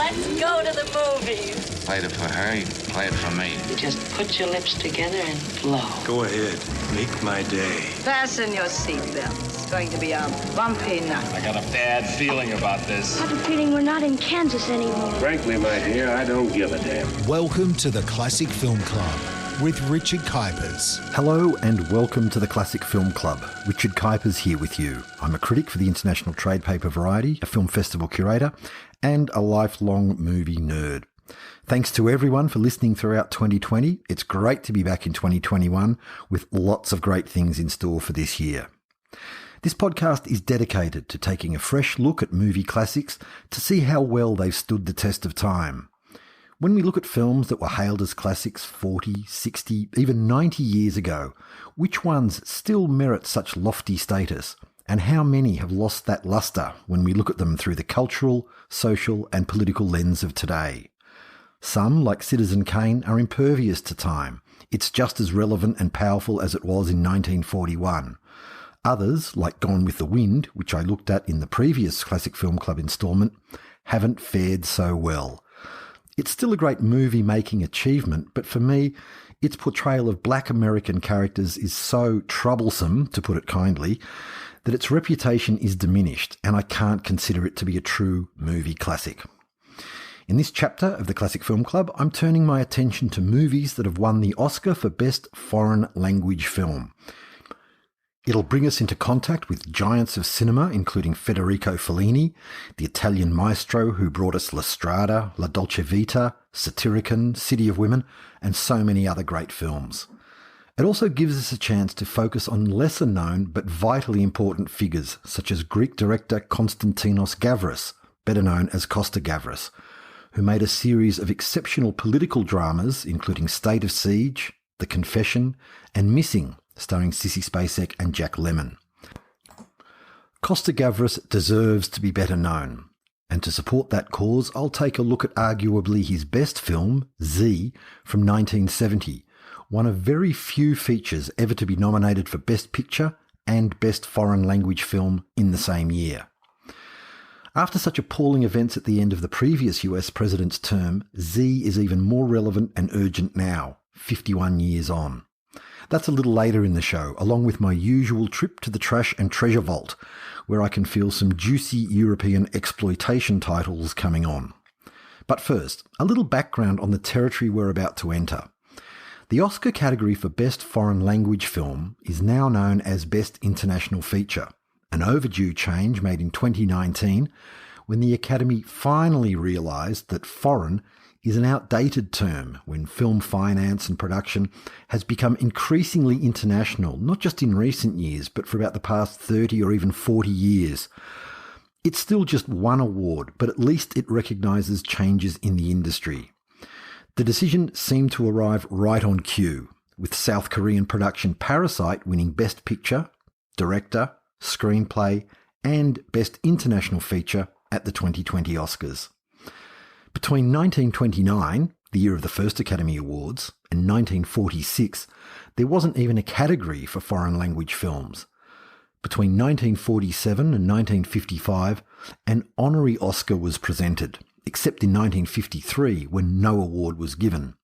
Let's go to the movies. Played it for her, you play it for me. You just put your lips together and blow. Go ahead. Make my day. Fasten your seatbelts. It's going to be a bumpy night. I got a bad feeling about this. I have a feeling we're not in Kansas anymore. Frankly, my dear, I don't give a damn. Welcome to the Classic Film Club with Richard Kuipers. Hello and welcome to the Classic Film Club. Richard Kuipers here with you. I'm a critic for the International Trade Paper Variety, a film festival curator, and a lifelong movie nerd. Thanks to everyone for listening throughout 2020. It's great to be back in 2021 with lots of great things in store for this year. This podcast is dedicated to taking a fresh look at movie classics to see how well they've stood the test of time. When we look at films that were hailed as classics 40, 60, even 90 years ago, which ones still merit such lofty status, and how many have lost that luster when we look at them through the cultural, social and political lens of today? Some, like Citizen Kane, are impervious to time. It's just as relevant and powerful as it was in 1941. Others, like Gone with the Wind, which I looked at in the previous Classic Film Club instalment, haven't fared so well. It's still a great movie-making achievement, but for me, its portrayal of black American characters is so troublesome, to put it kindly, that its reputation is diminished, and I can't consider it to be a true movie classic. In this chapter of the Classic Film Club, I'm turning my attention to movies that have won the Oscar for Best Foreign Language Film. It'll bring us into contact with giants of cinema, including Federico Fellini, the Italian maestro who brought us La Strada, La Dolce Vita, Satyricon, City of Women, and so many other great films. It also gives us a chance to focus on lesser known but vitally important figures, such as Greek director Costa-Gavras, better known as Costa-Gavras, who made a series of exceptional political dramas, including State of Siege, The Confession, and Missing, starring Sissy Spacek and Jack Lemmon. Costa-Gavras deserves to be better known, and to support that cause, I'll take a look at arguably his best film, Z, from 1970, one of very few features ever to be nominated for Best Picture and Best Foreign Language Film in the same year. After such appalling events at the end of the previous US president's term, Z is even more relevant and urgent now, 51 years on. That's a little later in the show, along with my usual trip to the trash and treasure vault, where I can feel some juicy European exploitation titles coming on. But first, a little background on the territory we're about to enter. The Oscar category for Best Foreign Language Film is now known as Best International Feature, an overdue change made in 2019 when the Academy finally realised that foreign is an outdated term when film finance and production has become increasingly international, not just in recent years, but for about the past 30 or even 40 years. It's still just one award, but at least it recognises changes in the industry. The decision seemed to arrive right on cue, with South Korean production Parasite winning Best Picture, Director, Screenplay, and Best International Feature at the 2020 Oscars. Between 1929, the year of the first Academy Awards, and 1946, there wasn't even a category for foreign language films. Between 1947 and 1955, an honorary Oscar was presented, except in 1953 when no award was given.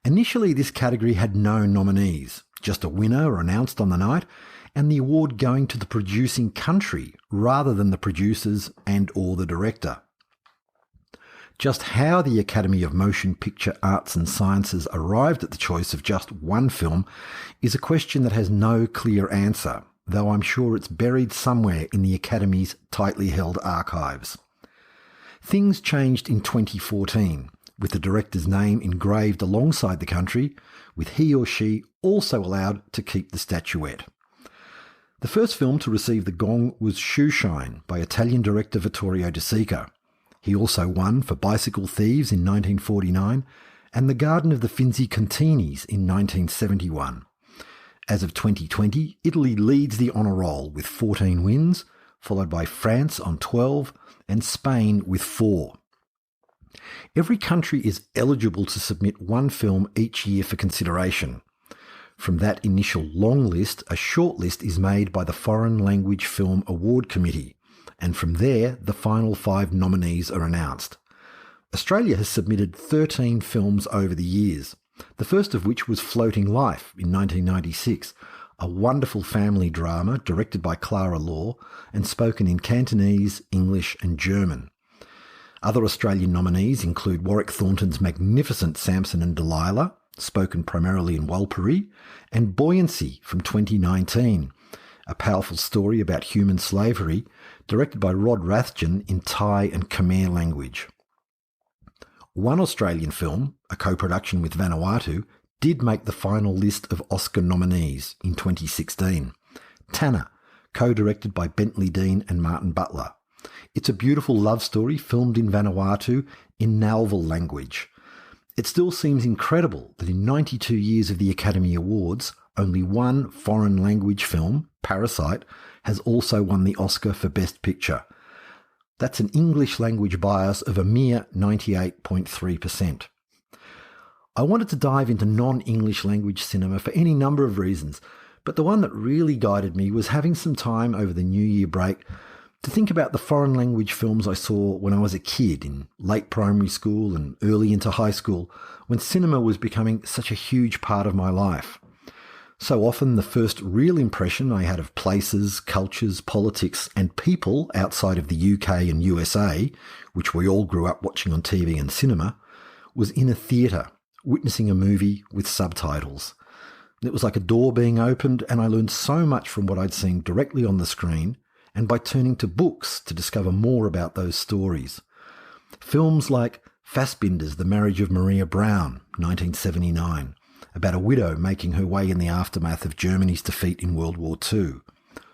Initially, this category had no nominees, just a winner announced on the night, and the award going to the producing country rather than the producers and or the director. Just how the Academy of Motion Picture Arts and Sciences arrived at the choice of just one film is a question that has no clear answer, though I'm sure it's buried somewhere in the Academy's tightly held archives. Things changed in 2014, with the director's name engraved alongside the country, with he or she also allowed to keep the statuette. The first film to receive the gong was Shoeshine by Italian director Vittorio De Sica. He also won for Bicycle Thieves in 1949 and The Garden of the Finzi Continis in 1971. As of 2020, Italy leads the honour roll with 14 wins, followed by France on 12 and Spain with 4. Every country is eligible to submit one film each year for consideration. From that initial long list, a short list is made by the Foreign Language Film Award Committee, and from there, the final 5 nominees are announced. Australia has submitted 13 films over the years, the first of which was Floating Life in 1996, a wonderful family drama directed by Clara Law and spoken in Cantonese, English and German. Other Australian nominees include Warwick Thornton's magnificent Samson and Delilah, spoken primarily in Walpuri, and Buoyancy from 2019, a powerful story about human slavery, directed by Rod Rathjen in Thai and Khmer language. One Australian film, a co-production with Vanuatu, did make the final list of Oscar nominees in 2016. Tanner, co-directed by Bentley Dean and Martin Butler. It's a beautiful love story filmed in Vanuatu in Nalval language. It still seems incredible that in 92 years of the Academy Awards, only one foreign language film, Parasite, has also won the Oscar for Best Picture. That's an English language bias of a mere 98.3%. I wanted to dive into non-English language cinema for any number of reasons, but the one that really guided me was having some time over the New Year break to think about the foreign language films I saw when I was a kid in late primary school and early into high school, when cinema was becoming such a huge part of my life. So often the first real impression I had of places, cultures, politics and people outside of the UK and USA, which we all grew up watching on TV and cinema, was in a theatre, witnessing a movie with subtitles. It was like a door being opened, and I learned so much from what I'd seen directly on the screen and by turning to books to discover more about those stories. Films like Fassbinder's The Marriage of Maria Brown, 1979, about a widow making her way in the aftermath of Germany's defeat in World War II.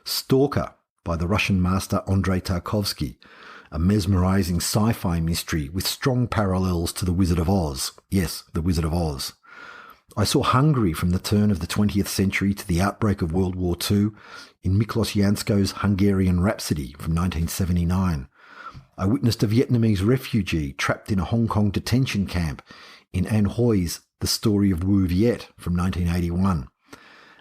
Stalker by the Russian master Andrei Tarkovsky, a mesmerising sci-fi mystery with strong parallels to The Wizard of Oz. Yes, The Wizard of Oz. I saw Hungary from the turn of the 20th century to the outbreak of World War II in Miklos Jansko's Hungarian Rhapsody from 1979. I witnessed a Vietnamese refugee trapped in a Hong Kong detention camp in An Hoi's The Story of Wu Viet from 1981.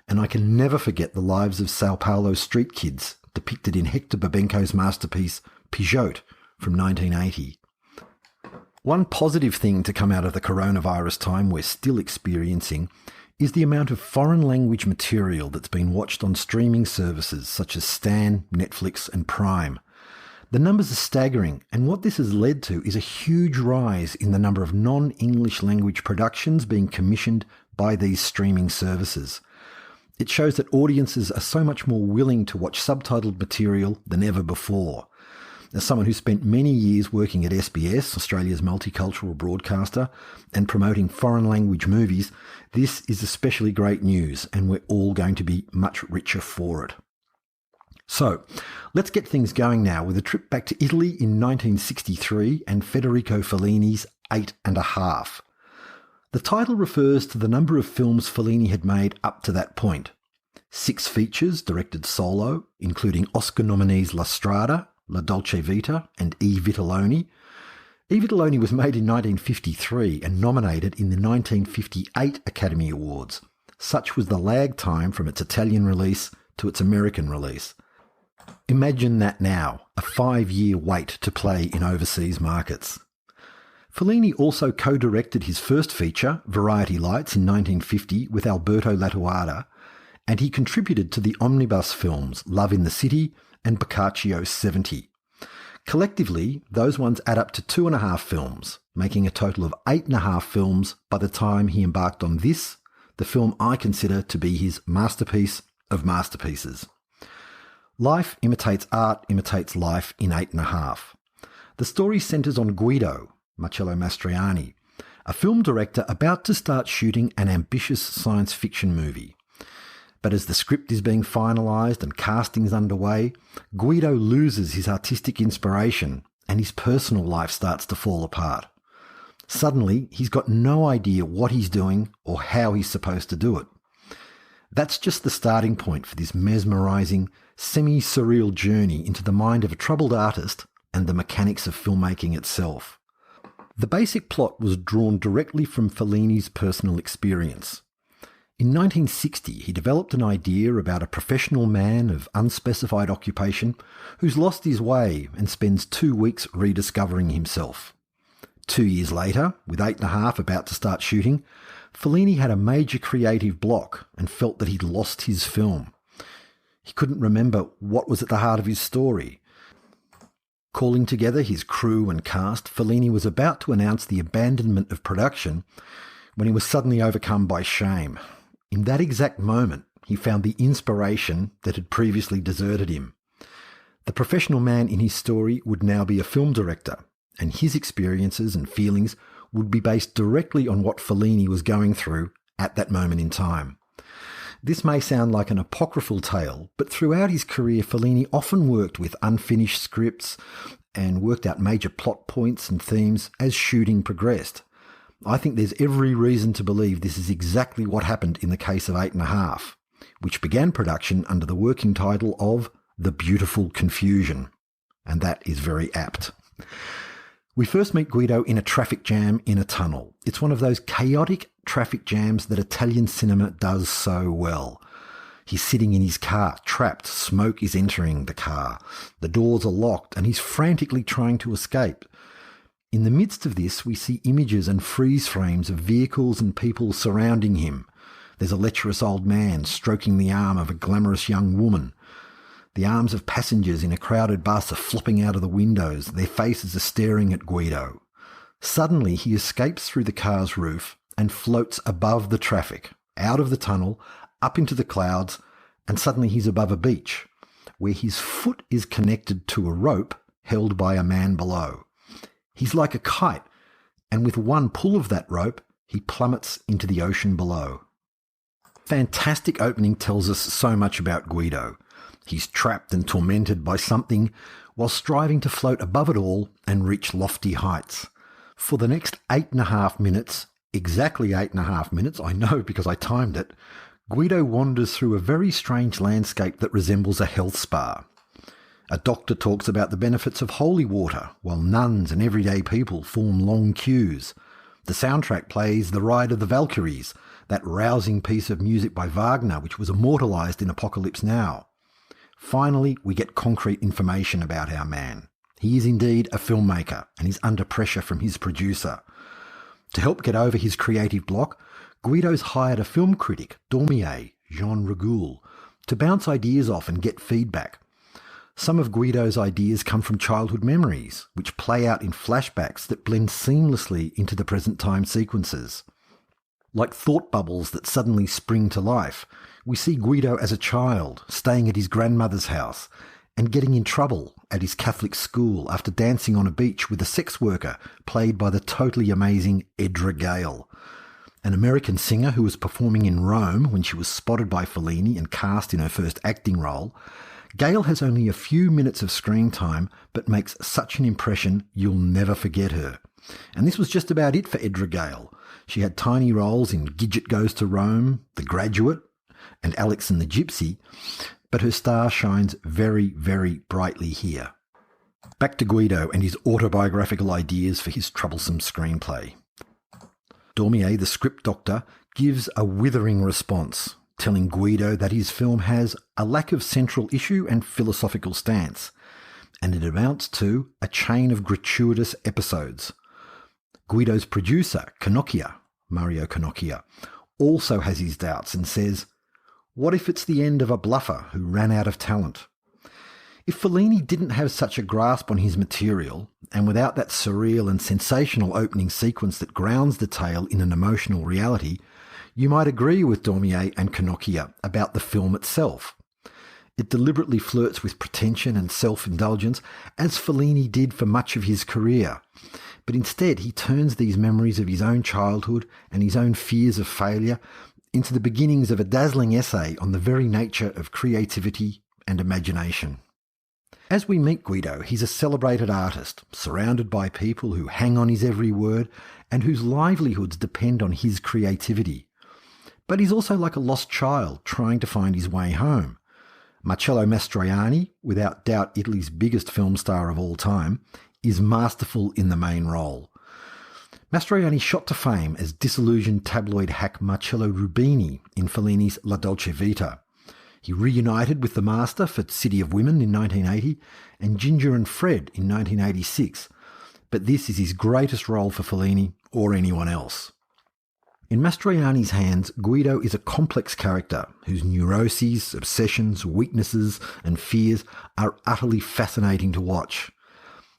And I can never forget the lives of Sao Paulo street kids depicted in Hector Babenco's masterpiece Pijote from 1980. One positive thing to come out of the coronavirus time we're still experiencing is the amount of foreign language material that's been watched on streaming services such as Stan, Netflix and Prime. The numbers are staggering, and what this has led to is a huge rise in the number of non-English language productions being commissioned by these streaming services. It shows that audiences are so much more willing to watch subtitled material than ever before. As someone who spent many years working at SBS, Australia's multicultural broadcaster, and promoting foreign language movies, this is especially great news, and we're all going to be much richer for it. So, let's get things going now with a trip back to Italy in 1963 and Federico Fellini's 8½. The title refers to the number of films Fellini had made up to that point. 6 features directed solo, including Oscar nominees La Strada, La Dolce Vita and E. Vitelloni. E. Vitelloni was made in 1953 and nominated in the 1958 Academy Awards. Such was the lag time from its Italian release to its American release. Imagine that now, a 5-year wait to play in overseas markets. Fellini also co-directed his first feature, Variety Lights, in 1950 with Alberto Lattuada, and he contributed to the omnibus films Love in the City and Boccaccio 70. Collectively, those ones add up to 2.5 films, making a total of 8.5 films by the time he embarked on this, the film I consider to be his masterpiece of masterpieces. Life imitates art, imitates life in 8½. The story centres on Guido, Marcello Mastroianni, a film director about to start shooting an ambitious science fiction movie. But as the script is being finalised and casting's underway, Guido loses his artistic inspiration and his personal life starts to fall apart. Suddenly, he's got no idea what he's doing or how he's supposed to do it. That's just the starting point for this mesmerising, semi-surreal journey into the mind of a troubled artist and the mechanics of filmmaking itself. The basic plot was drawn directly from Fellini's personal experience. In 1960, he developed an idea about a professional man of unspecified occupation who's lost his way and spends 2 weeks rediscovering himself. 2 years later, with 8.5 about to start shooting, Fellini had a major creative block and felt that he'd lost his film. He couldn't remember what was at the heart of his story. Calling together his crew and cast, Fellini was about to announce the abandonment of production when he was suddenly overcome by shame. In that exact moment, he found the inspiration that had previously deserted him. The professional man in his story would now be a film director, and his experiences and feelings would be based directly on what Fellini was going through at that moment in time. This may sound like an apocryphal tale, but throughout his career, Fellini often worked with unfinished scripts and worked out major plot points and themes as shooting progressed. I think there's every reason to believe this is exactly what happened in the case of 8.5, which began production under the working title of The Beautiful Confusion. And that is very apt. We first meet Guido in a traffic jam in a tunnel. It's one of those chaotic traffic jams that Italian cinema does so well. He's sitting in his car, trapped. Smoke is entering the car. The doors are locked, and he's frantically trying to escape. In the midst of this, we see images and freeze frames of vehicles and people surrounding him. There's a lecherous old man stroking the arm of a glamorous young woman. The arms of passengers in a crowded bus are flopping out of the windows. Their faces are staring at Guido. Suddenly, he escapes through the car's roof and floats above the traffic, out of the tunnel, up into the clouds, and suddenly he's above a beach, where his foot is connected to a rope held by a man below. He's like a kite, and with one pull of that rope, he plummets into the ocean below. Fantastic opening tells us so much about Guido. He's trapped and tormented by something while striving to float above it all and reach lofty heights. For the next 8.5 minutes, exactly 8.5 minutes, I know because I timed it, Guido wanders through a very strange landscape that resembles a health spa. A doctor talks about the benefits of holy water, while nuns and everyday people form long queues. The soundtrack plays The Ride of the Valkyries, that rousing piece of music by Wagner which was immortalised in Apocalypse Now. Finally, we get concrete information about our man. He is indeed a filmmaker and is under pressure from his producer. To help get over his creative block, Guido's hired a film critic, Dormier, Jean Rigoul, to bounce ideas off and get feedback. Some of Guido's ideas come from childhood memories, which play out in flashbacks that blend seamlessly into the present time sequences. Like thought bubbles that suddenly spring to life, we see Guido as a child, staying at his grandmother's house and getting in trouble at his Catholic school after dancing on a beach with a sex worker played by the totally amazing Edra Gale. An American singer who was performing in Rome when she was spotted by Fellini and cast in her first acting role. Gale has only a few minutes of screen time but makes such an impression you'll never forget her. And this was just about it for Edra Gale. She had tiny roles in Gidget Goes to Rome, The Graduate, and Alex and the Gypsy, but her star shines very, very brightly here. Back to Guido and his autobiographical ideas for his troublesome screenplay. Dormier, the script doctor, gives a withering response, telling Guido that his film has a lack of central issue and philosophical stance, and it amounts to a chain of gratuitous episodes. Guido's producer, Mario Cannocchia, also has his doubts and says, "What if it's the end of a bluffer who ran out of talent?" If Fellini didn't have such a grasp on his material, and without that surreal and sensational opening sequence that grounds the tale in an emotional reality, you might agree with Dormier and Cannocchia about the film itself. It deliberately flirts with pretension and self-indulgence, as Fellini did for much of his career. But instead, he turns these memories of his own childhood and his own fears of failure into the beginnings of a dazzling essay on the very nature of creativity and imagination. As we meet Guido, he's a celebrated artist, surrounded by people who hang on his every word and whose livelihoods depend on his creativity. But he's also like a lost child trying to find his way home. Marcello Mastroianni, without doubt Italy's biggest film star of all time, is masterful in the main role. Mastroianni shot to fame as disillusioned tabloid hack Marcello Rubini in Fellini's La Dolce Vita. He reunited with the master for City of Women in 1980 and Ginger and Fred in 1986, but this is his greatest role for Fellini or anyone else. In Mastroianni's hands, Guido is a complex character whose neuroses, obsessions, weaknesses and fears are utterly fascinating to watch.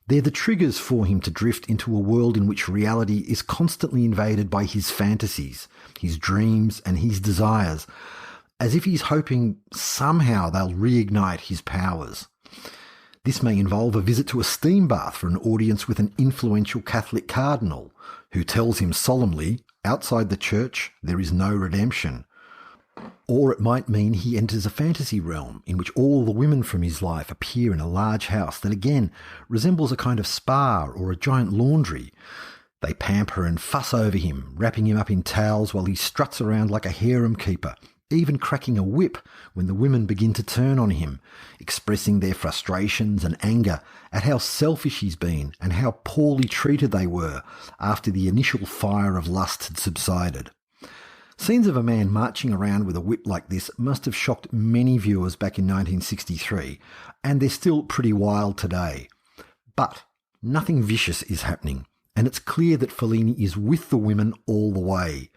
They're the triggers for him to drift into a world in which reality is constantly invaded by his fantasies, his dreams and his desires, as if he's hoping somehow they'll reignite his powers. This may involve a visit to a steam bath for an audience with an influential Catholic cardinal who tells him solemnly, outside the church, there is no redemption. Or it might mean he enters a fantasy realm in which all the women from his life appear in a large house that again resembles a kind of spa or a giant laundry. They pamper and fuss over him, wrapping him up in towels while he struts around like a harem keeper, even cracking a whip when the women begin to turn on him, expressing their frustrations and anger at how selfish he's been and how poorly treated they were after the initial fire of lust had subsided. Scenes of a man marching around with a whip like this must have shocked many viewers back in 1963, and they're still pretty wild today. But nothing vicious is happening, and it's clear that Fellini is with the women all the way.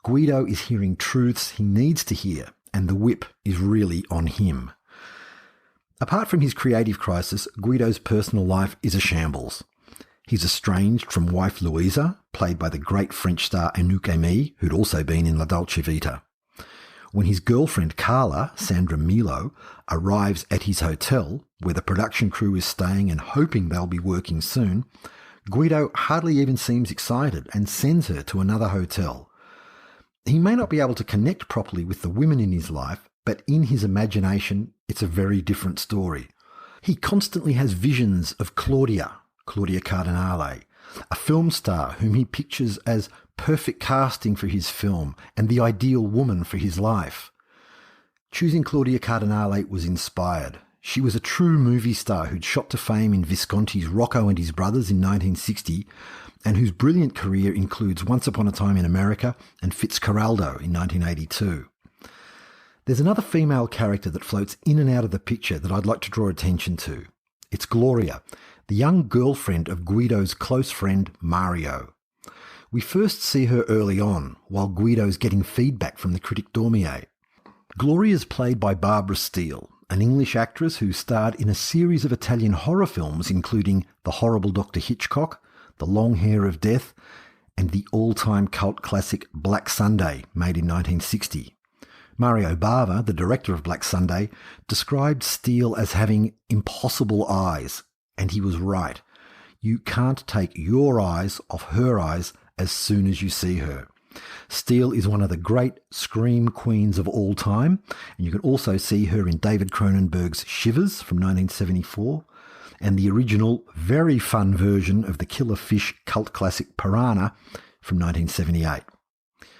Guido is hearing truths he needs to hear, and the whip is really on him. Apart from his creative crisis, Guido's personal life is a shambles. He's estranged from wife Louisa, played by the great French star Anouk, who'd also been in La Dolce Vita. When his girlfriend Carla, Sandra Milo, arrives at his hotel, where the production crew is staying and hoping they'll be working soon, Guido hardly even seems excited and sends her to another hotel. He may not be able to connect properly with the women in his life, but in his imagination, it's a very different story. He constantly has visions of Claudia Cardinale, a film star whom he pictures as perfect casting for his film and the ideal woman for his life. Choosing Claudia Cardinale was inspired. She was a true movie star who'd shot to fame in Visconti's Rocco and His Brothers in 1960, and whose brilliant career includes Once Upon a Time in America and Fitzcarraldo in 1982. There's another female character that floats in and out of the picture that I'd like to draw attention to. It's Gloria, the young girlfriend of Guido's close friend Mario. We first see her early on, while Guido's getting feedback from the critic Dormier. Gloria's played by Barbara Steele, an English actress who starred in a series of Italian horror films including The Horrible Dr. Hitchcock, The Long Hair of Death, and the all-time cult classic Black Sunday, made in 1960. Mario Bava, the director of Black Sunday, described Steele as having impossible eyes, and he was right. You can't take your eyes off her eyes as soon as you see her. Steele is one of the great scream queens of all time, and you can also see her in David Cronenberg's Shivers from 1974, and the original, very fun version of the killer fish cult classic Piranha from 1978.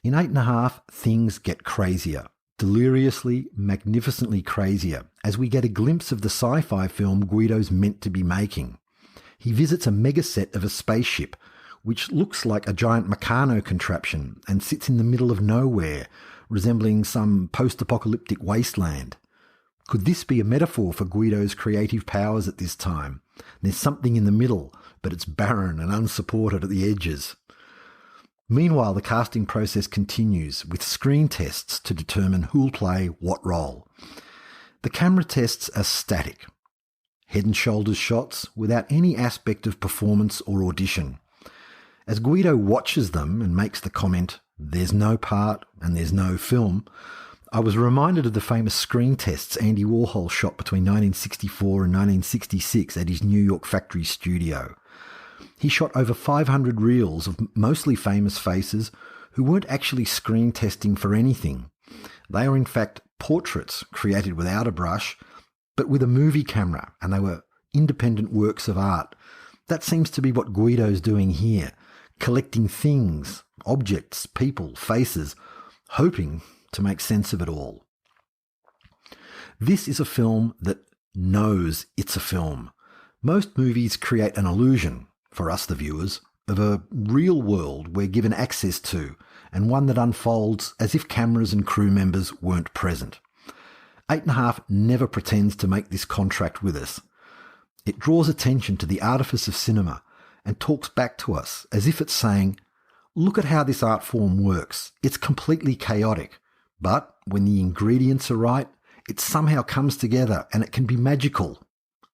In 8½, things get crazier. Deliriously, magnificently crazier, as we get a glimpse of the sci-fi film Guido's meant to be making. He visits a mega set of a spaceship, which looks like a giant Meccano contraption and sits in the middle of nowhere, resembling some post-apocalyptic wasteland. Could this be a metaphor for Guido's creative powers at this time? There's something in the middle, but it's barren and unsupported at the edges. Meanwhile, the casting process continues with screen tests to determine who'll play what role. The camera tests are static, head and shoulders shots without any aspect of performance or audition. As Guido watches them and makes the comment, "There's no part and there's no film," I was reminded of the famous screen tests Andy Warhol shot between 1964 and 1966 at his New York factory studio. He shot over 500 reels of mostly famous faces who weren't actually screen testing for anything. They are in fact portraits created without a brush, but with a movie camera, and they were independent works of art. That seems to be what Guido's doing here, collecting things, objects, people, faces, hoping to make sense of it all. This is a film that knows it's a film. Most movies create an illusion, for us the viewers, of a real world we're given access to, and one that unfolds as if cameras and crew members weren't present. 8½, never pretends to make this contract with us. It draws attention to the artifice of cinema and talks back to us as if it's saying, look at how this art form works. It's completely chaotic, but when the ingredients are right, it somehow comes together and it can be magical,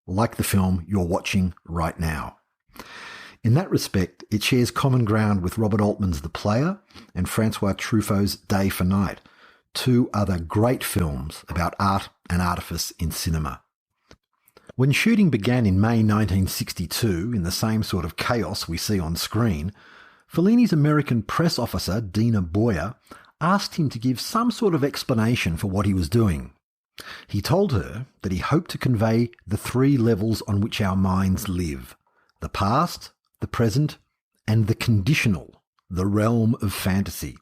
like the film you're watching right now. In that respect, it shares common ground with Robert Altman's The Player and Francois Truffaut's Day for Night, two other great films about art and artifice in cinema. When shooting began in May 1962, in the same sort of chaos we see on screen, Fellini's American press officer, Dina Boyer, asked him to give some sort of explanation for what he was doing. He told her that he hoped to convey the three levels on which our minds live: the past, the present, and the conditional, the realm of fantasy.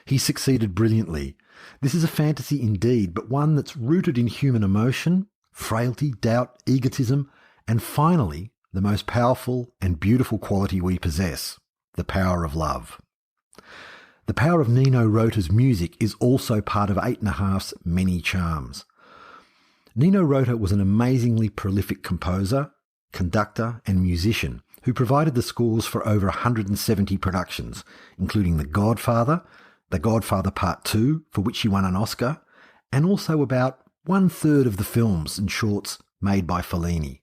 He succeeded brilliantly. This is a fantasy indeed, but one that's rooted in human emotion, frailty, doubt, egotism, and finally, the most powerful and beautiful quality we possess, the power of love. The power of Nino Rota's music is also part of 8½'s many charms. Nino Rota was an amazingly prolific composer, conductor, and musician who provided the scores for over 170 productions, including The Godfather Part 2, for which he won an Oscar, and also about 1/3 of the films and shorts made by Fellini.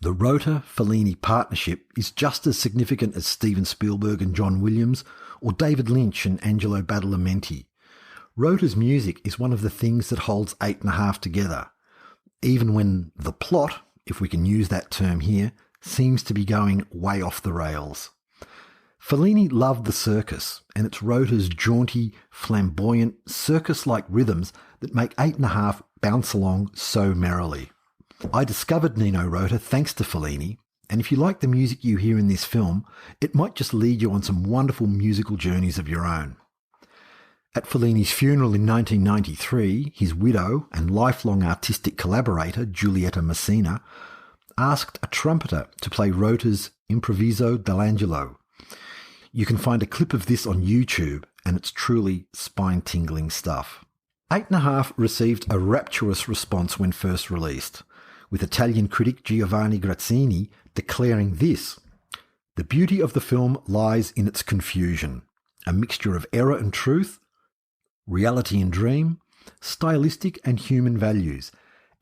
The Rota-Fellini partnership is just as significant as Steven Spielberg and John Williams, or David Lynch and Angelo Badalamenti. Rota's music is one of the things that holds 8½ together, even when the plot, if we can use that term here, seems to be going way off the rails. Fellini loved the circus, and it's Rota's jaunty, flamboyant, circus-like rhythms that make 8½ bounce along so merrily. I discovered Nino Rota thanks to Fellini, and if you like the music you hear in this film, it might just lead you on some wonderful musical journeys of your own. At Fellini's funeral in 1993, his widow and lifelong artistic collaborator, Giulietta Messina, asked a trumpeter to play Rota's Improviso dell'Angelo. You can find a clip of this on YouTube, and it's truly spine-tingling stuff. 8½ received a rapturous response when first released, with Italian critic Giovanni Grazzini declaring this: "The beauty of the film lies in its confusion, a mixture of error and truth, reality and dream, stylistic and human values,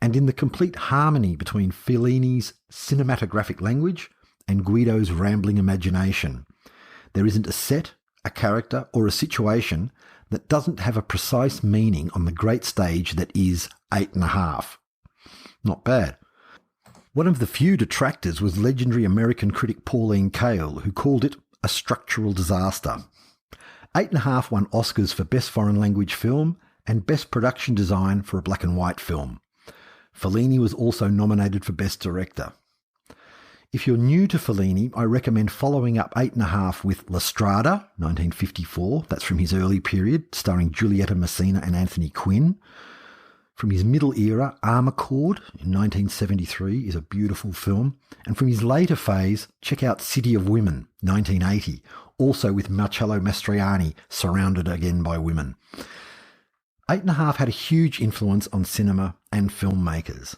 and in the complete harmony between Fellini's cinematographic language and Guido's rambling imagination. There isn't a set, a character, or a situation that doesn't have a precise meaning on the great stage that is 8½. Not bad. One of the few detractors was legendary American critic Pauline Kael, who called it a structural disaster. 8½, won Oscars for Best Foreign Language Film and Best Production Design for a Black and White Film. Fellini was also nominated for Best Director. If you're new to Fellini, I recommend following up 8½, with La Strada, 1954, that's from his early period, starring Giulietta Messina and Anthony Quinn. From his middle era, Armourcord in 1973 is a beautiful film. And from his later phase, check out City of Women, 1980, also with Marcello Mastroianni, surrounded again by women. 8½, had a huge influence on cinema and filmmakers.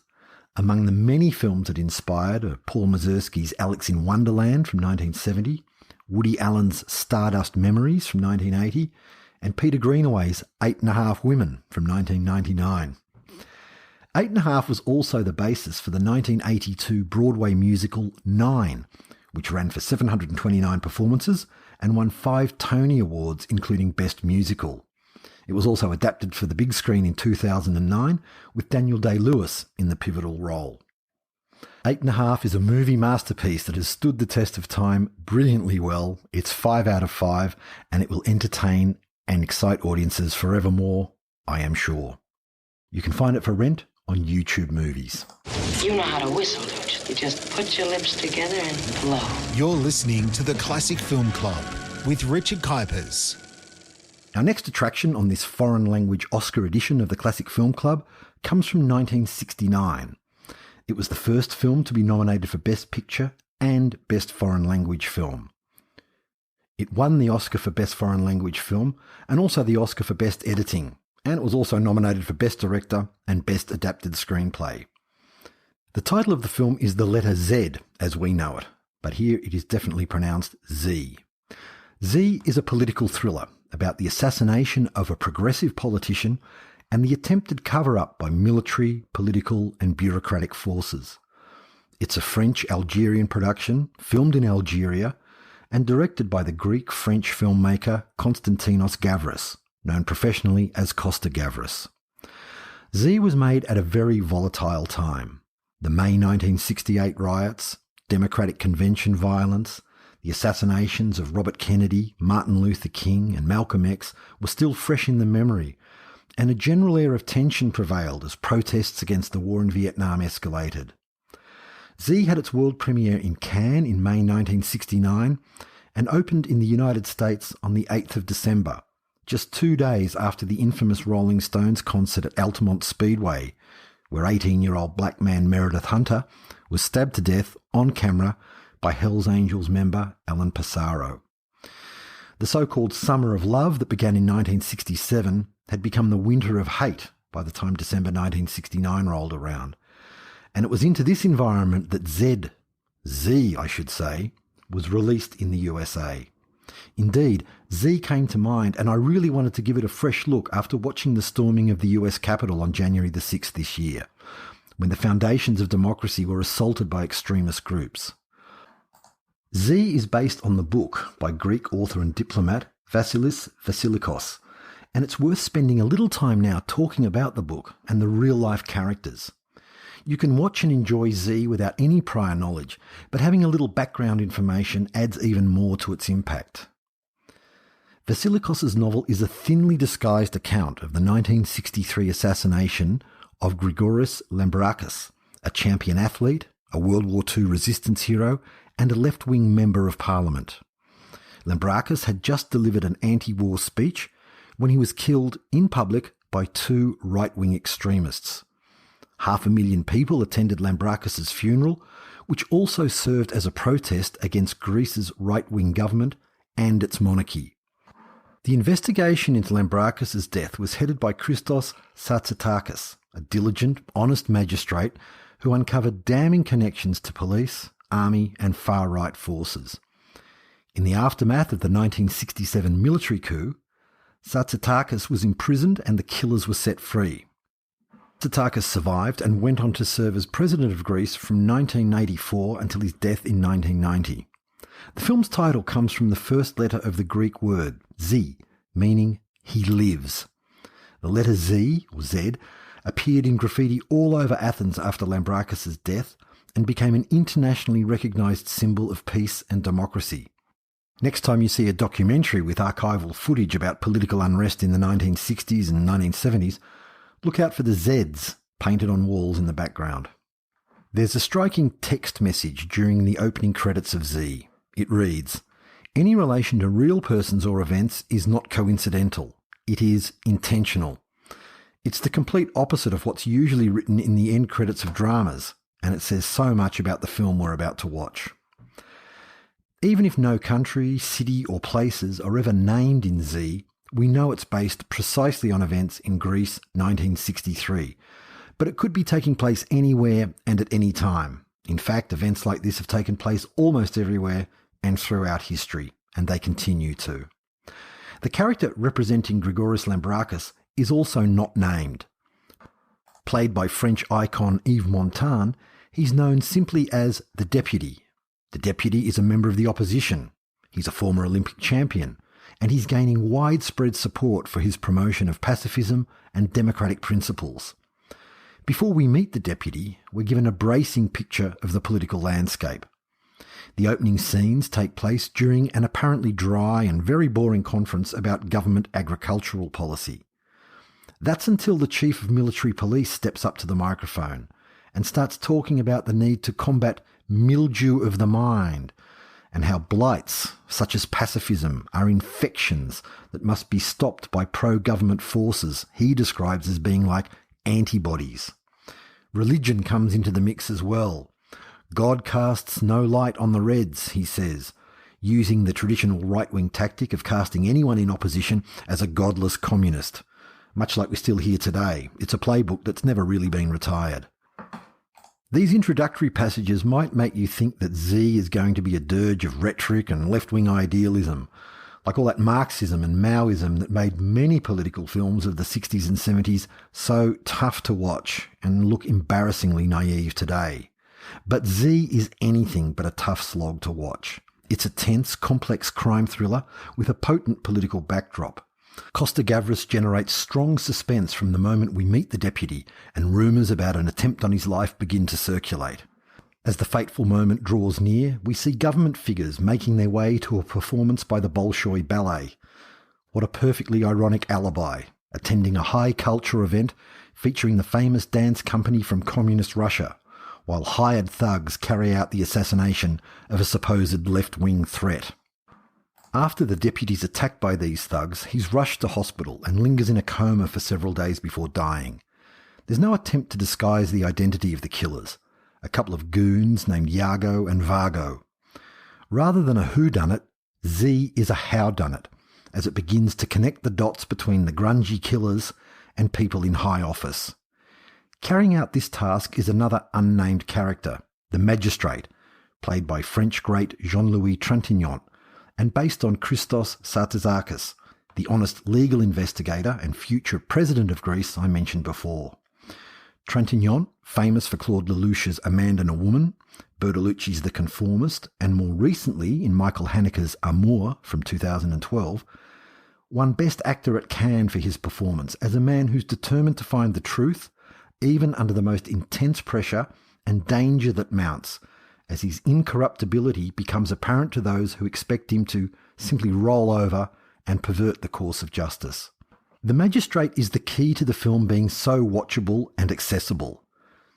Among the many films it inspired are Paul Mazursky's Alex in Wonderland from 1970, Woody Allen's Stardust Memories from 1980, and Peter Greenaway's 8½ Women from 1999. 8½ was also the basis for the 1982 Broadway musical 9, which ran for 729 performances and won 5 Tony Awards, including Best Musical. It was also adapted for the big screen in 2009, with Daniel Day-Lewis in the pivotal role. 8½ is a movie masterpiece that has stood the test of time brilliantly well. It's 5 out of 5, and it will entertain and excite audiences forevermore, I am sure. You can find it for rent on YouTube Movies. You know how to whistle, don't you? You just put your lips together and blow. You're listening to the Classic Film Club with Richard Kuipers. Our next attraction on this foreign language Oscar edition of the Classic Film Club comes from 1969. It was the first film to be nominated for Best Picture and Best Foreign Language Film. It won the Oscar for Best Foreign Language Film and also the Oscar for Best Editing, and it was also nominated for Best Director and Best Adapted Screenplay. The title of the film is the letter Z, as we know it, but here it is definitely pronounced Z. Z is a political thriller about the assassination of a progressive politician and the attempted cover-up by military, political and bureaucratic forces. It's a French-Algerian production, filmed in Algeria, and directed by the Greek-French filmmaker Costa-Gavras, known professionally as Costa-Gavras. Z was made at a very volatile time. The May 1968 riots, Democratic Convention violence, the assassinations of Robert Kennedy, Martin Luther King and Malcolm X were still fresh in the memory, and a general air of tension prevailed as protests against the war in Vietnam escalated. Z had its world premiere in Cannes in May 1969 and opened in the United States on the 8th of December, just 2 days after the infamous Rolling Stones concert at Altamont Speedway, where 18-year-old black man Meredith Hunter was stabbed to death on camera by Hells Angels member Alan Passaro. The so-called Summer of Love that began in 1967 had become the Winter of Hate by the time December 1969 rolled around. And it was into this environment that Z, was released in the USA. Indeed, Z came to mind, and I really wanted to give it a fresh look after watching the storming of the US Capitol on January the 6th this year, when the foundations of democracy were assaulted by extremist groups. Z is based on the book by Greek author and diplomat Vasilis Vasilikos, and it's worth spending a little time now talking about the book and the real-life characters. You can watch and enjoy Z without any prior knowledge, but having a little background information adds even more to its impact. Vasilikos' novel is a thinly disguised account of the 1963 assassination of Grigoris Lambrakis, a champion athlete, a World War II resistance hero, and a left-wing member of parliament. Lambrakis had just delivered an anti-war speech when he was killed in public by 2 right-wing extremists. 500,000 people attended Lambrakis' funeral, which also served as a protest against Greece's right-wing government and its monarchy. The investigation into Lambrakis' death was headed by Christos Tsatsitakis, a diligent, honest magistrate who uncovered damning connections to police, army and far-right forces. In the aftermath of the 1967 military coup, Tsatsitakis was imprisoned and the killers were set free. Tsatsitakis survived and went on to serve as president of Greece from 1984 until his death in 1990. The film's title comes from the first letter of the Greek word, Z, meaning he lives. The letter Z, or Z, appeared in graffiti all over Athens after Lambrakis' death and became an internationally recognised symbol of peace and democracy. Next time you see a documentary with archival footage about political unrest in the 1960s and 1970s, look out for the Zs painted on walls in the background. There's a striking text message during the opening credits of Z. It reads, "Any relation to real persons or events is not coincidental. It is intentional." It's the complete opposite of what's usually written in the end credits of dramas, and it says so much about the film we're about to watch. Even if no country, city or places are ever named in Z, we know it's based precisely on events in Greece 1963, but it could be taking place anywhere and at any time. In fact, events like this have taken place almost everywhere and throughout history, and they continue to. The character representing Grigoris Lambrakis is also not named. Played by French icon Yves Montand, he's known simply as the Deputy. The Deputy is a member of the opposition. He's a former Olympic champion, and he's gaining widespread support for his promotion of pacifism and democratic principles. Before we meet the Deputy, we're given a bracing picture of the political landscape. The opening scenes take place during an apparently dry and very boring conference about government agricultural policy. That's until the Chief of Military Police steps up to the microphone and starts talking about the need to combat mildew of the mind and how blights, such as pacifism, are infections that must be stopped by pro-government forces he describes as being like antibodies. Religion comes into the mix as well. God casts no light on the Reds, he says, using the traditional right-wing tactic of casting anyone in opposition as a godless communist. Much like we still hear today, it's a playbook that's never really been retired. These introductory passages might make you think that Z is going to be a dirge of rhetoric and left-wing idealism, like all that Marxism and Maoism that made many political films of the 60s and 70s so tough to watch and look embarrassingly naive today. But Z is anything but a tough slog to watch. It's a tense, complex crime thriller with a potent political backdrop. Costa-Gavras generates strong suspense from the moment we meet the deputy and rumours about an attempt on his life begin to circulate. As the fateful moment draws near, we see government figures making their way to a performance by the Bolshoi Ballet. What a perfectly ironic alibi, attending a high culture event featuring the famous dance company from communist Russia, while hired thugs carry out the assassination of a supposed left-wing threat. After the deputy's attacked by these thugs, he's rushed to hospital and lingers in a coma for several days before dying. There's no attempt to disguise the identity of the killers, a couple of goons named Yago and Vargo. Rather than a whodunit, Z is a howdunit, as it begins to connect the dots between the grungy killers and people in high office. Carrying out this task is another unnamed character, the magistrate, played by French great Jean-Louis Trintignant, and based on Christos Sartazakis, the honest legal investigator and future president of Greece I mentioned before. Trintignant, famous for Claude Lelouch's A Man and a Woman, Bertolucci's The Conformist, and more recently in Michael Haneke's Amour from 2012, won Best Actor at Cannes for his performance as a man who's determined to find the truth, even under the most intense pressure and danger that mounts, as his incorruptibility becomes apparent to those who expect him to simply roll over and pervert the course of justice. The magistrate is the key to the film being so watchable and accessible.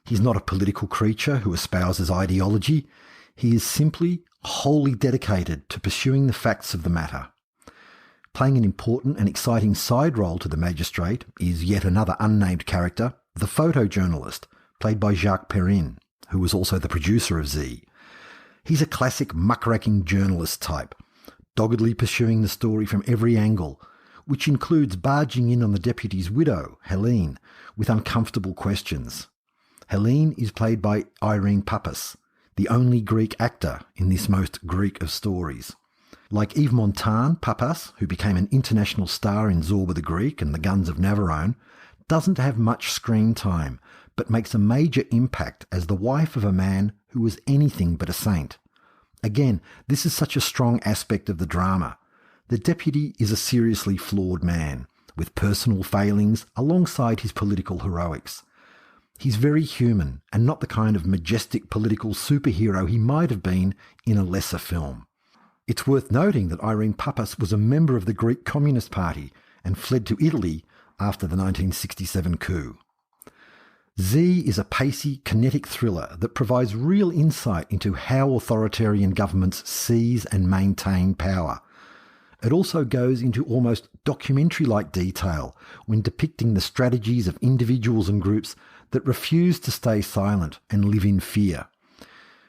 He's not a political creature who espouses ideology. He is simply wholly dedicated to pursuing the facts of the matter. Playing an important and exciting side role to the magistrate is yet another unnamed character, the photojournalist, played by Jacques Perrin, who was also the producer of Z. He's a classic muckraking journalist type, doggedly pursuing the story from every angle, which includes barging in on the deputy's widow, Helene, with uncomfortable questions. Helene is played by Irene Papas, the only Greek actor in this most Greek of stories. Like Yves Montand, Papas, who became an international star in Zorba the Greek and The Guns of Navarone, doesn't have much screen time, but makes a major impact as the wife of a man who was anything but a saint. Again, this is such a strong aspect of the drama. The deputy is a seriously flawed man, with personal failings alongside his political heroics. He's very human and not the kind of majestic political superhero he might have been in a lesser film. It's worth noting that Irene Papas was a member of the Greek Communist Party and fled to Italy after the 1967 coup. Z is a pacey, kinetic thriller that provides real insight into how authoritarian governments seize and maintain power. It also goes into almost documentary-like detail when depicting the strategies of individuals and groups that refuse to stay silent and live in fear.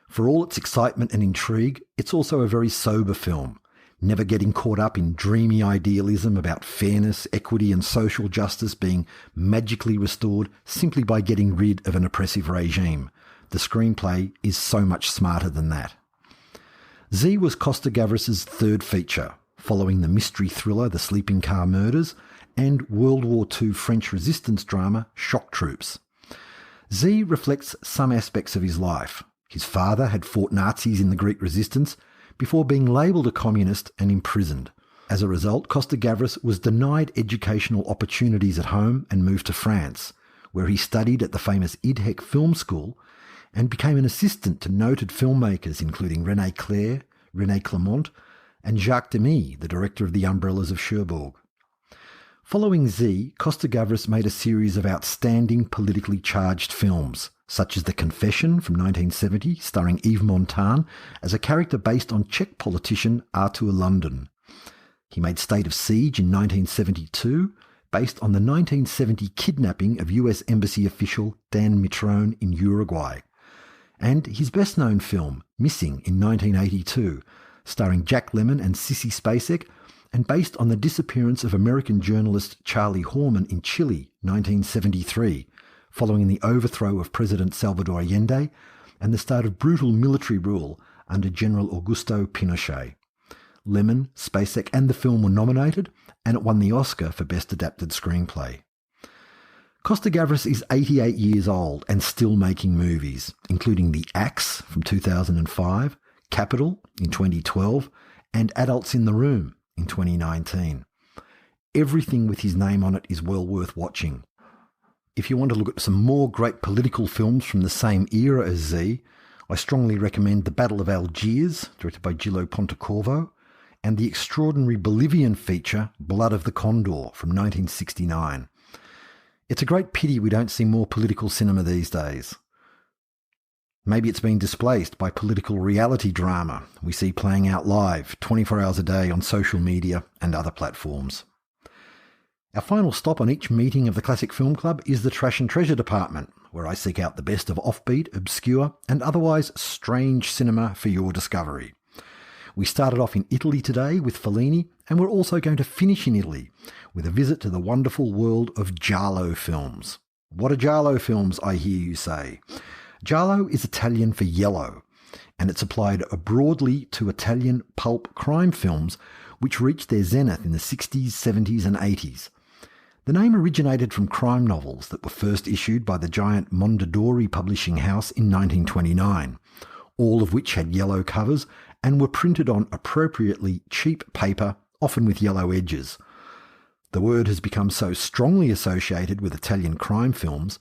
For all its excitement and intrigue, it's also a very sober film, never getting caught up in dreamy idealism about fairness, equity and social justice being magically restored simply by getting rid of an oppressive regime. The screenplay is so much smarter than that. Z was Costa-Gavras' third feature, following the mystery thriller The Sleeping Car Murders and World War II French resistance drama Shock Troops. Z reflects some aspects of his life. His father had fought Nazis in the Greek resistance before being labelled a communist and imprisoned. As a result, Costa-Gavras was denied educational opportunities at home and moved to France, where he studied at the famous IDHEC Film School and became an assistant to noted filmmakers including René Clair, René Clement, and Jacques Demy, the director of The Umbrellas of Cherbourg. Following Z, Costa-Gavras made a series of outstanding politically charged films, such as The Confession from 1970, starring Yves Montand as a character based on Czech politician Artur London. He made State of Siege in 1972, based on the 1970 kidnapping of US Embassy official Dan Mitrone in Uruguay. And his best-known film, Missing, in 1982, starring Jack Lemmon and Sissy Spacek, and based on the disappearance of American journalist Charlie Horman in Chile, 1973, following the overthrow of President Salvador Allende and the start of brutal military rule under General Augusto Pinochet. Lemon, Spacek and the film were nominated, and it won the Oscar for Best Adapted Screenplay. Costa-Gavras is 88 years old and still making movies, including The Axe from 2005, Capital in 2012, and Adults in the Room in 2019. Everything with his name on it is well worth watching. If you want to look at some more great political films from the same era as Z, I strongly recommend The Battle of Algiers, directed by Gillo Pontecorvo, and the extraordinary Bolivian feature Blood of the Condor from 1969. It's a great pity we don't see more political cinema these days. Maybe it's been displaced by political reality drama we see playing out live 24 hours a day on social media and other platforms. Our final stop on each meeting of the Classic Film Club is the Trash and Treasure department, where I seek out the best of offbeat, obscure and otherwise strange cinema for your discovery. We started off in Italy today with Fellini, and we're also going to finish in Italy with a visit to the wonderful world of giallo films. What are giallo films, I hear you say? Giallo is Italian for yellow, and it's applied broadly to Italian pulp crime films which reached their zenith in the 60s, 70s and 80s. The name originated from crime novels that were first issued by the giant Mondadori publishing house in 1929, all of which had yellow covers and were printed on appropriately cheap paper, often with yellow edges. The word has become so strongly associated with Italian crime films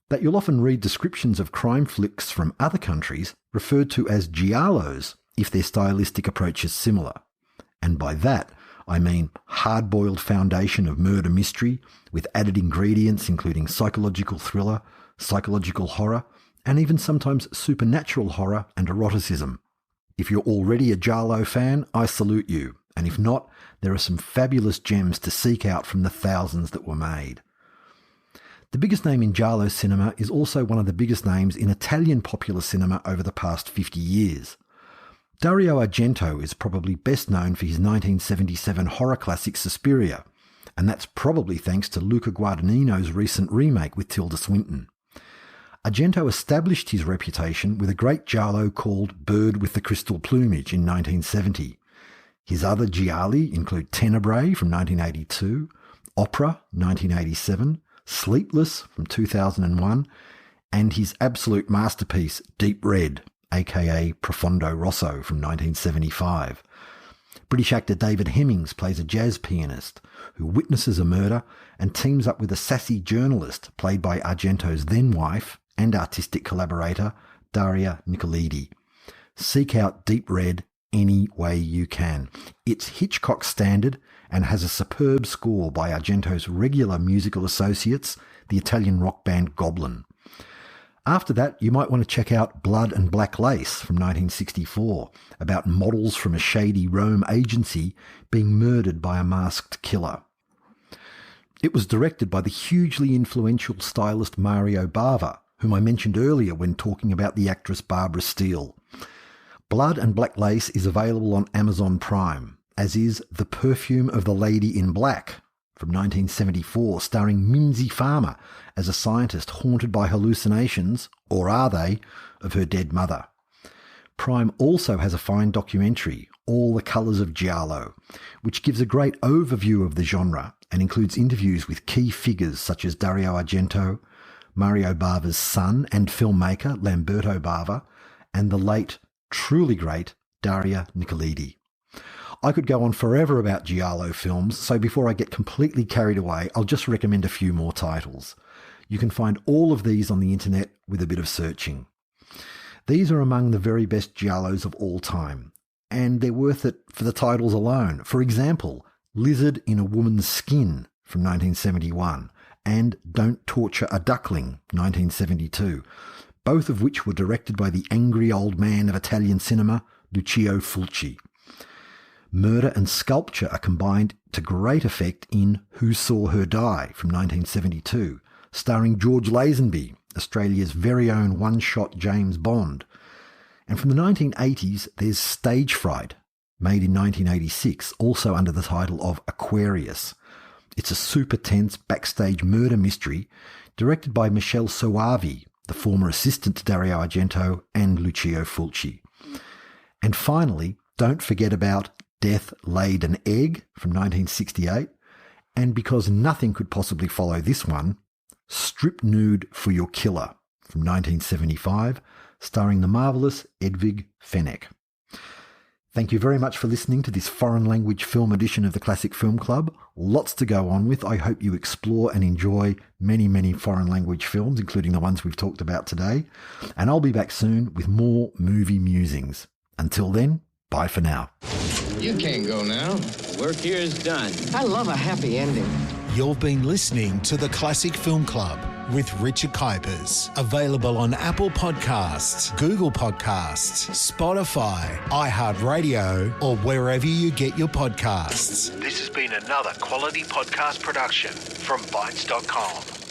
that you'll often read descriptions of crime flicks from other countries referred to as giallos if their stylistic approach is similar. And by that, I mean hard-boiled foundation of murder mystery with added ingredients including psychological thriller, psychological horror, and even sometimes supernatural horror and eroticism. If you're already a giallo fan, I salute you, and if not, there are some fabulous gems to seek out from the thousands that were made. The biggest name in giallo cinema is also one of the biggest names in Italian popular cinema over the past 50 years. Dario Argento is probably best known for his 1977 horror classic Suspiria, and that's probably thanks to Luca Guadagnino's recent remake with Tilda Swinton. Argento established his reputation with a great giallo called Bird with the Crystal Plumage in 1970. His other gialli include Tenebrae from 1982, Opera 1987, Sleepless from 2001, and his absolute masterpiece Deep Red, aka Profondo Rosso from 1975. British actor David Hemmings plays a jazz pianist who witnesses a murder and teams up with a sassy journalist played by Argento's then-wife and artistic collaborator Daria Nicolidi. Seek out Deep Red any way you can. It's Hitchcock standard and has a superb score by Argento's regular musical associates, the Italian rock band Goblin. After that, you might want to check out Blood and Black Lace from 1964, about models from a shady Rome agency being murdered by a masked killer. It was directed by the hugely influential stylist Mario Bava, whom I mentioned earlier when talking about the actress Barbara Steele. Blood and Black Lace is available on Amazon Prime, as is The Perfume of the Lady in Black from 1974, starring Mimsy Farmer as a scientist haunted by hallucinations, or are they, of her dead mother. Prime also has a fine documentary, All the Colours of Giallo, which gives a great overview of the genre and includes interviews with key figures such as Dario Argento, Mario Bava's son and filmmaker Lamberto Bava, and the late, truly great Daria Nicolidi. I could go on forever about giallo films, so before I get completely carried away, I'll just recommend a few more titles. You can find all of these on the internet with a bit of searching. These are among the very best giallos of all time, and they're worth it for the titles alone. For example, Lizard in a Woman's Skin from 1971 and Don't Torture a Duckling, 1972, both of which were directed by the angry old man of Italian cinema, Lucio Fulci. Murder and sculpture are combined to great effect in Who Saw Her Die from 1972, starring George Lazenby, Australia's very own one-shot James Bond. And from the 1980s, there's Stage Fright, made in 1986, also under the title of Aquarius. It's a super tense backstage murder mystery directed by Michele Soavi, the former assistant to Dario Argento and Lucio Fulci. And finally, don't forget about Death Laid an Egg from 1968, and because nothing could possibly follow this one, Strip Nude for Your Killer from 1975, starring the marvellous Edvig Fenech. Thank you very much for listening to this foreign language film edition of the Classic Film Club. Lots to go on with. I hope you explore and enjoy many, many foreign language films, including the ones we've talked about today. And I'll be back soon with more movie musings. Until then, bye for now. You can't go now. Work here is done. I love a happy ending. You've been listening to the Classic Film Club with Richard Kuipers. Available on Apple Podcasts, Google Podcasts, Spotify, iHeartRadio, or wherever you get your podcasts. This has been another quality podcast production from Bytes.com.